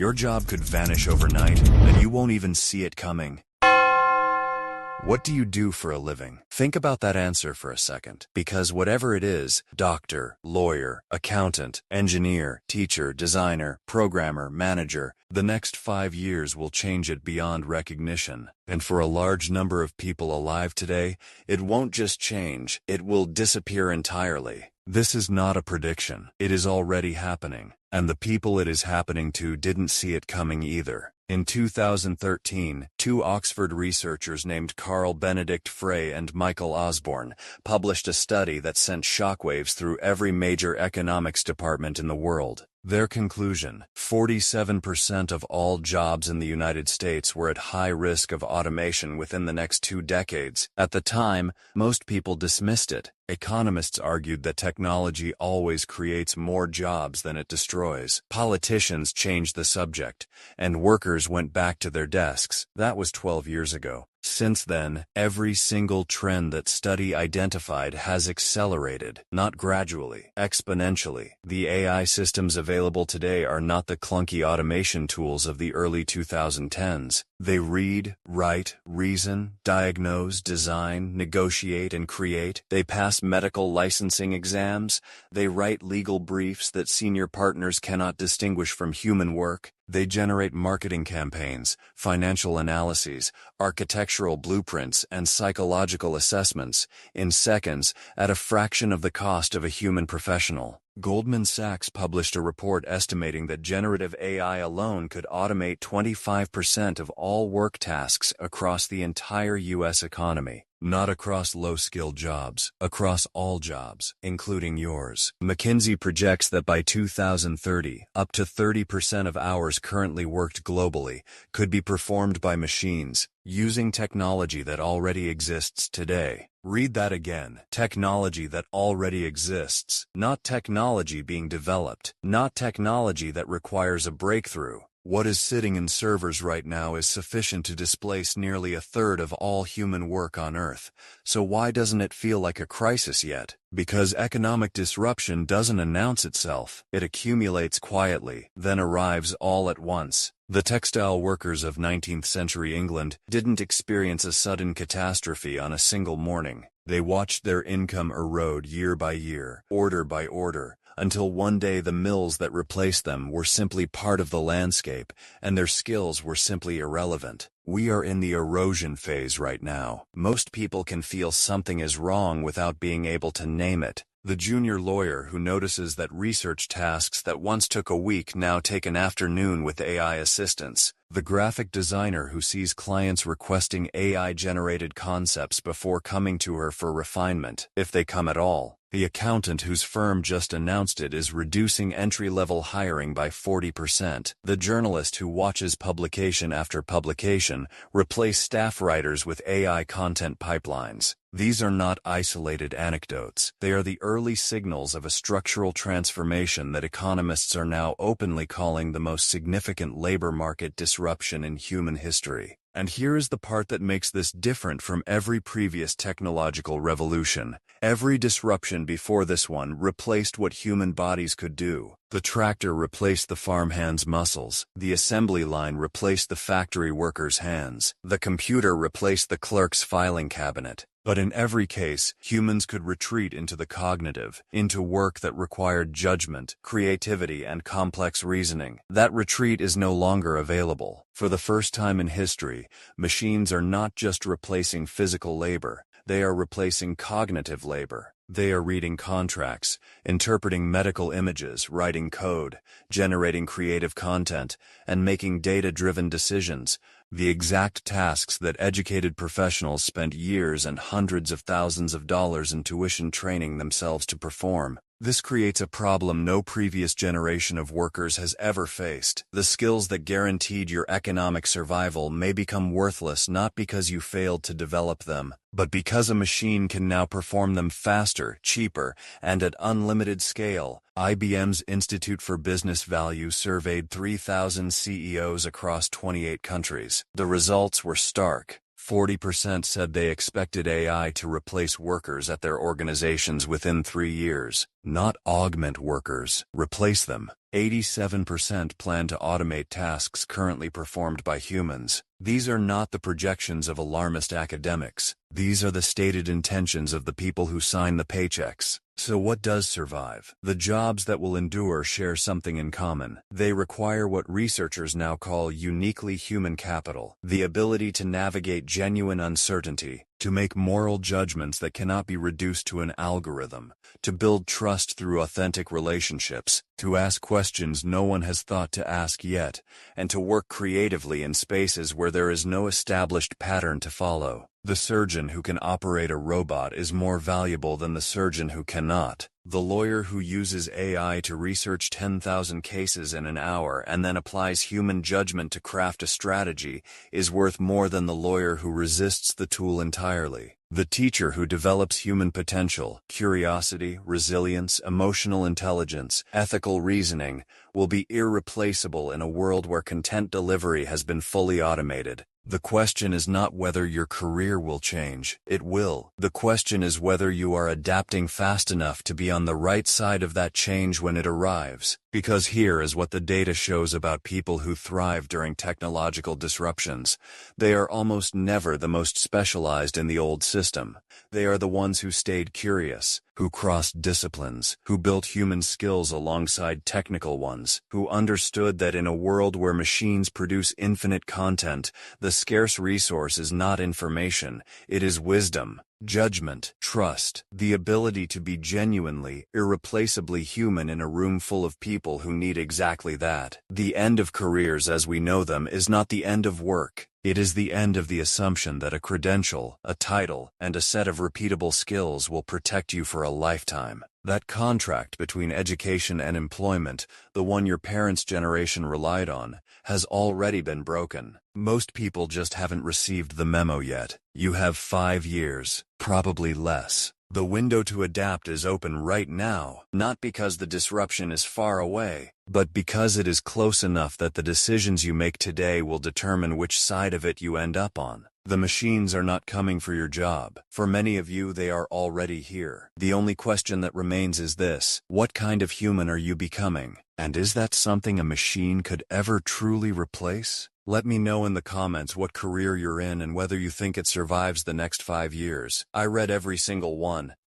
Your job could vanish overnight, and you won't even see it coming. What do you do for a living? Think about that answer for a second, because whatever it is, doctor, lawyer, accountant, engineer, teacher, designer, programmer, manager, the next 5 years will change it beyond recognition. And for a large number of people alive today, it won't just change, it will disappear entirely. This is not a prediction. It is already happening. And the people it is happening to didn't see it coming either. In 2013, 2 Oxford researchers named Carl Benedict Frey and Michael Osborne published a study that sent shockwaves through every major economics department in the world. Their conclusion: 47% of all jobs in the United States were at high risk of automation within the next 2 decades. At the time, most people dismissed it. Economists argued that technology always creates more jobs than it destroys. Politicians changed the subject, and workers went back to their desks. That was 12 years ago. Since then, every single trend that study identified has accelerated, not gradually, exponentially. The AI systems available today are not the clunky automation tools of the early 2010s. They read, write, reason, diagnose, design, negotiate, and create. They pass medical licensing exams. They write legal briefs that senior partners cannot distinguish from human work. They generate marketing campaigns, financial analyses, architectural blueprints, and psychological assessments in seconds at a fraction of the cost of a human professional. Goldman Sachs published a report estimating that generative AI alone could automate 25% of all work tasks across the entire U.S. economy. Not across low-skilled jobs, across all jobs, including yours. McKinsey projects that by 2030, up to 30% of hours currently worked globally could be performed by machines, using technology that already exists today. Read that again. Technology that already exists. Not technology being developed. Not technology that requires a breakthrough. What is sitting in servers right now is sufficient to displace nearly a third of all human work on Earth. So why doesn't it feel like a crisis yet? Because economic disruption doesn't announce itself. It accumulates quietly, then arrives all at once. The textile workers of 19th century England didn't experience a sudden catastrophe on a single morning. They watched their income erode year by year, order by order, until one day the mills that replaced them were simply part of the landscape, and their skills were simply irrelevant. We are in the erosion phase right now. Most people can feel something is wrong without being able to name it. The junior lawyer who notices that research tasks that once took a week now take an afternoon with AI assistance. The graphic designer who sees clients requesting AI-generated concepts before coming to her for refinement, if they come at all. The accountant whose firm just announced it is reducing entry-level hiring by 40%. The journalist who watches publication after publication replace staff writers with AI content pipelines. These are not isolated anecdotes. They are the early signals of a structural transformation that economists are now openly calling the most significant labor market disruption in human history. And here is the part that makes this different from every previous technological revolution. Every disruption before this one replaced what human bodies could do. The tractor replaced the farmhand's muscles. The assembly line replaced the factory worker's hands. The computer replaced the clerk's filing cabinet. But in every case, humans could retreat into the cognitive, into work that required judgment, creativity, and complex reasoning. That retreat is no longer available. For the first time in history, machines are not just replacing physical labor, they are replacing cognitive labor. They are reading contracts, interpreting medical images, writing code, generating creative content, and making data-driven decisions. The exact tasks that educated professionals spent years and hundreds of thousands of dollars in tuition training themselves to perform. This creates a problem no previous generation of workers has ever faced. The skills that guaranteed your economic survival may become worthless not because you failed to develop them, but because a machine can now perform them faster, cheaper, and at unlimited scale. IBM's Institute for Business Value surveyed 3,000 CEOs across 28 countries. The results were stark. 40% said they expected AI to replace workers at their organizations within 3 years. Not augment workers, replace them. 87% plan to automate tasks currently performed by humans. These are not the projections of alarmist academics. These are the stated intentions of the people who sign the paychecks. So what does survive? The jobs that will endure share something in common. They require what researchers now call uniquely human capital, the ability to navigate genuine uncertainty, to make moral judgments that cannot be reduced to an algorithm, to build trust through authentic relationships, to ask questions no one has thought to ask yet, and to work creatively in spaces where there is no established pattern to follow. The surgeon who can operate a robot is more valuable than the surgeon who cannot. The lawyer who uses AI to research 10,000 cases in an hour and then applies human judgment to craft a strategy is worth more than the lawyer who resists the tool entirely. The teacher who develops human potential, curiosity, resilience, emotional intelligence, ethical reasoning, will be irreplaceable in a world where content delivery has been fully automated. The question is not whether your career will change. It will. The question is whether you are adapting fast enough to be on the right side of that change when it arrives. Because here is what the data shows about people who thrive during technological disruptions. They are almost never the most specialized in the old system. They are the ones who stayed curious, who crossed disciplines, who built human skills alongside technical ones, who understood that in a world where machines produce infinite content, the scarce resource is not information, it is wisdom, judgment, trust, the ability to be genuinely, irreplaceably human in a room full of people who need exactly that. The end of careers as we know them is not the end of work. It is the end of the assumption that a credential, a title, and a set of repeatable skills will protect you for a lifetime. That contract between education and employment, the one your parents' generation relied on, has already been broken. Most people just haven't received the memo yet. You have 5 years, probably less. The window to adapt is open right now, not because the disruption is far away, but because it is close enough that the decisions you make today will determine which side of it you end up on. The machines are not coming for your job. For many of you, they are already here. The only question that remains is this: what kind of human are you becoming? And is that something a machine could ever truly replace? Let me know in the comments what career you're in and whether you think it survives the next 5 years. I read every single one.